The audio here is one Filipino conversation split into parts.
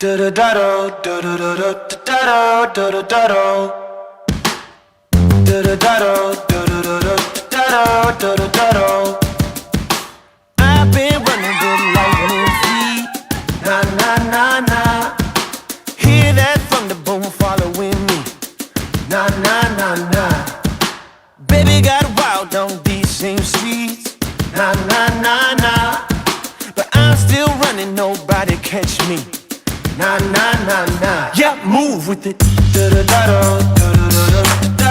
I've been running with lightning feet. Na na na na. Hear that thunderbolt following me. Na na na na. Baby got wild on these same streets. Na na na na. But I'm still running, nobody catch me. Na na na na. Yeah, move with it. Da da da da da da da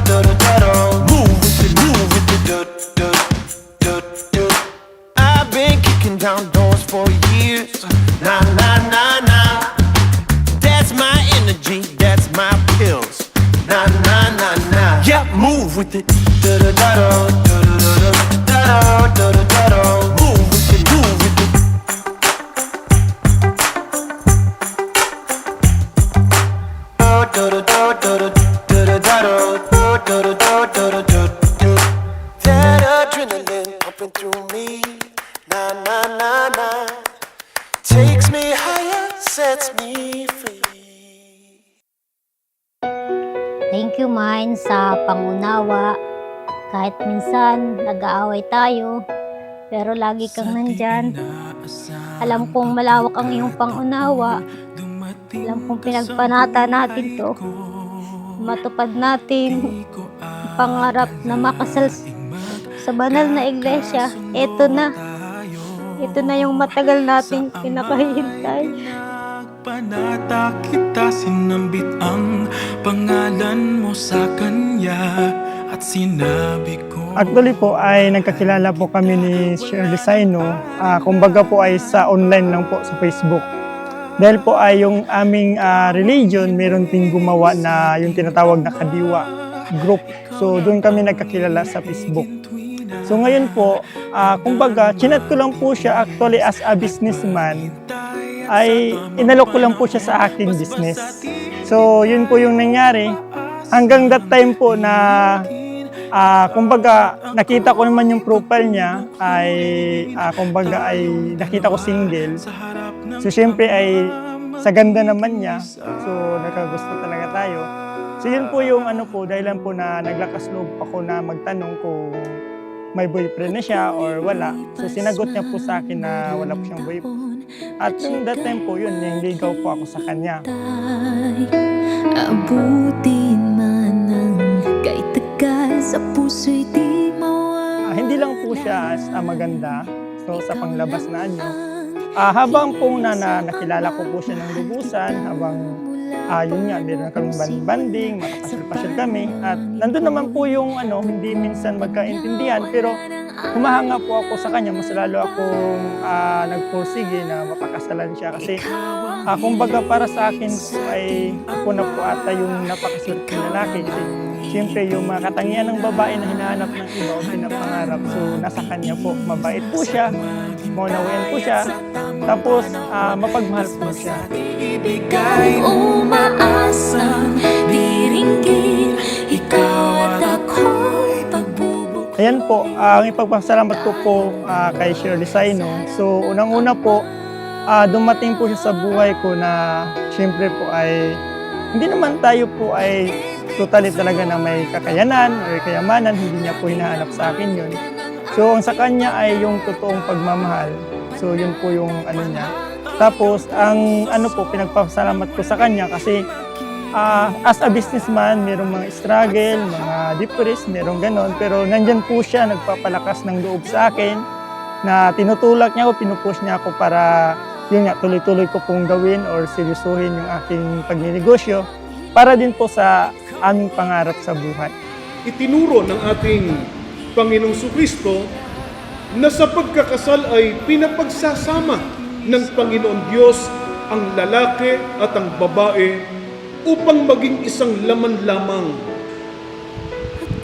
da da da da. Move with it, move with it. Da da da da. I've been kicking down doors for years. Na na na na. That's my energy, that's my pills. Na na na na. Yeah, move with it. Da da da da da da da da da da da. Move with it, move with it. That adrenaline pumping through me, na na na na, takes me higher, sets me free. Thank you, Mine, sa pangunawa. Kahit minsan nag-aaway tayo, pero lagi kang nandyan. Alam kong malawak ang iyong pangunawa. Alam kong pinagpanata natin to. Matupad natin ang pangarap na makasal sa banal na iglesia. Ito na. Ito na yung matagal nating pinakahihintay. Panata kita, sinambit ang pangalan mo sa kanya at sinabi ko. Actually po ay nagkakilala po kami ni Shirley Saino. Kumbaga po ay sa online lang po sa Facebook. Dahil po ay yung aming religion, meron ting gumawa na yung tinatawag na Kadiwa group. So doon kami nagkakilala sa Facebook. So ngayon po, kumbaga, chinat ko lang po siya actually as a businessman. Ay inalok ko lang po siya sa aking business. So yun po yung nangyari. Hanggang that time po na kumbaga nakita ko naman yung profile niya ay kumbaga ay nakita ko single. So syempre ay sa ganda naman niya. So nakagusto talaga tayo. So yun po yung ano po, dahilan po na naglakas loob ako na magtanong kung may boyfriend na siya or wala. So sinagot niya po sa akin na wala po siyang boyfriend. At yung that time po yun, yung ligaw po ako sa kanya. Abutin man ang kay tagal sa puso'y di mawala. Hindi lang po siya as maganda. So sa panglabas na anyo. Habang po nakilala ko po siya ng lubusan, habang yun nga, meron na kaming banding, makapasyal-pasyal kami. At nandun naman po yung hindi minsan magkaintindihan, pero humahanga po ako sa kanya, mas lalo akong nagpursige na mapakasalan siya. Kasi kumbaga para sa akin ay ako na po ata yung napakaswerte na lalaki. Kasi siyempre yung mga katangian ng babae na hinahanap ng iba o pinapangarap. So nasa kanya po, mabait po siya, maunawain po siya, tapos mapagmahal po siya. Umaasang diringgin, ikaw at ako'y pagbubuk. Ayan po, ang ipagpasalamat ko po kay Shirley Saino. So unang-una po, dumating po siya sa buhay ko na siyempre po ay hindi naman tayo po ay totally talaga na may kakayanan o kayamanan, hindi niya po hinahanap sa akin yun. So ang sa kanya ay yung totoong pagmamahal. So yun po yung niya. Tapos ang pinagpapasalamat ko sa kanya kasi as a businessman, merong mga struggle, mga depressed, merong ganon. Pero nandyan po siya, nagpapalakas ng loob sa akin na tinutulak niya ako, pinupush niya ako para yun nga, tuloy-tuloy ko pong gawin or seryosohin yung aking pagninegosyo para din po sa aming pangarap sa buhay. Itinuro ng ating Panginoong Kristo na sa pagkakasal ay pinapagsasama ng Panginoon Diyos ang lalaki at ang babae upang maging isang laman lamang.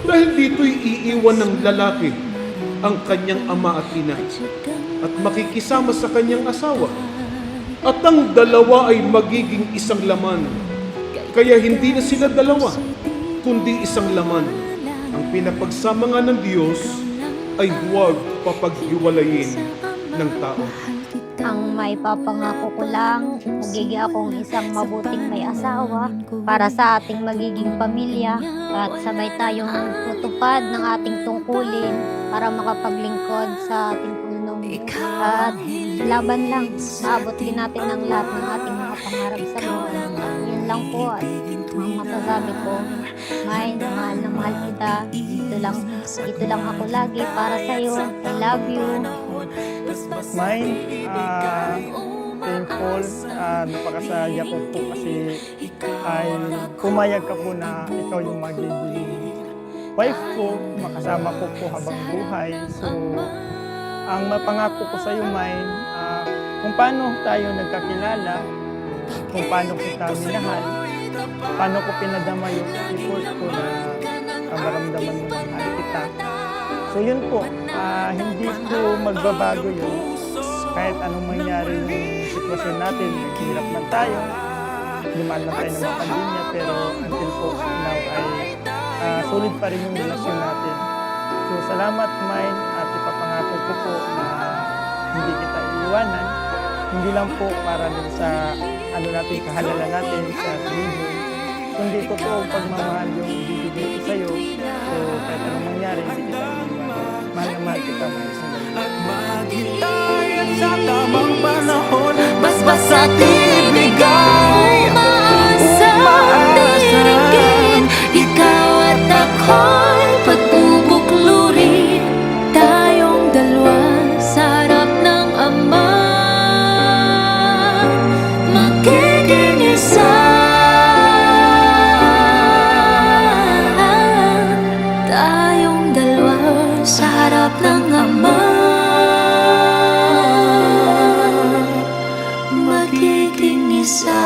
Dahil dito'y iiwan ng lalaki ang kanyang ama at ina at makikisama sa kanyang asawa. At ang dalawa ay magiging isang laman. Kaya hindi na sila dalawa, kundi isang laman. Ang pinapagsama nga ng Diyos ay huwag papaghiwalayin ng tao. Ang maipapangako ko lang, magiging akong isang mabuting may asawa para sa ating magiging pamilya at sabay tayong tutupad ng ating tungkulin para makapaglingkod sa ating Panginoong Diyos. At laban lang, maabot din natin ang lahat ng ating mga pangarap sa buhay. Yun lang po at ang masasabi ko, May, mahal na mahal kita. Dito lang ako lagi para sa'yo. I love you. Mine, thankful, napakasaya ko po kasi ay pumayag ka po na ikaw yung magiging wife ko, makasama ko po habang buhay. So, ang mapangako ko sa iyo, Mine, kung paano tayo nagkakilala, kung paano kita minahal, paano ko pinadama yung effort ko na maramdaman mo na mahal kita. So yun po, hindi po magbabago yun. Kahit anong mangyari yung sitwasyon natin, naghihirap man tayo, lumaan lang tayo ng mga pandemya, pero until po now ay solid pa rin yung relasyon natin. So salamat, Mine, at ipapangako ko po na hindi kita iiwanan. Hindi lang po para din sa natin, kahalalan natin sa religion, kundi totoong pagmamahal yung bibigay ko sa'yo. So kahit anong mangyari, hindi kita iiwanan. Mahal na mahal kita, Mine. At maghilayan sa tamang panahon, mas at ibigay. Umaasa, ikaw at ako'y pagbubukluri, tayong dalawa sa harap ng Ama, magiging isa. Tayong dalawa sa harap ng Ama, magiging isa.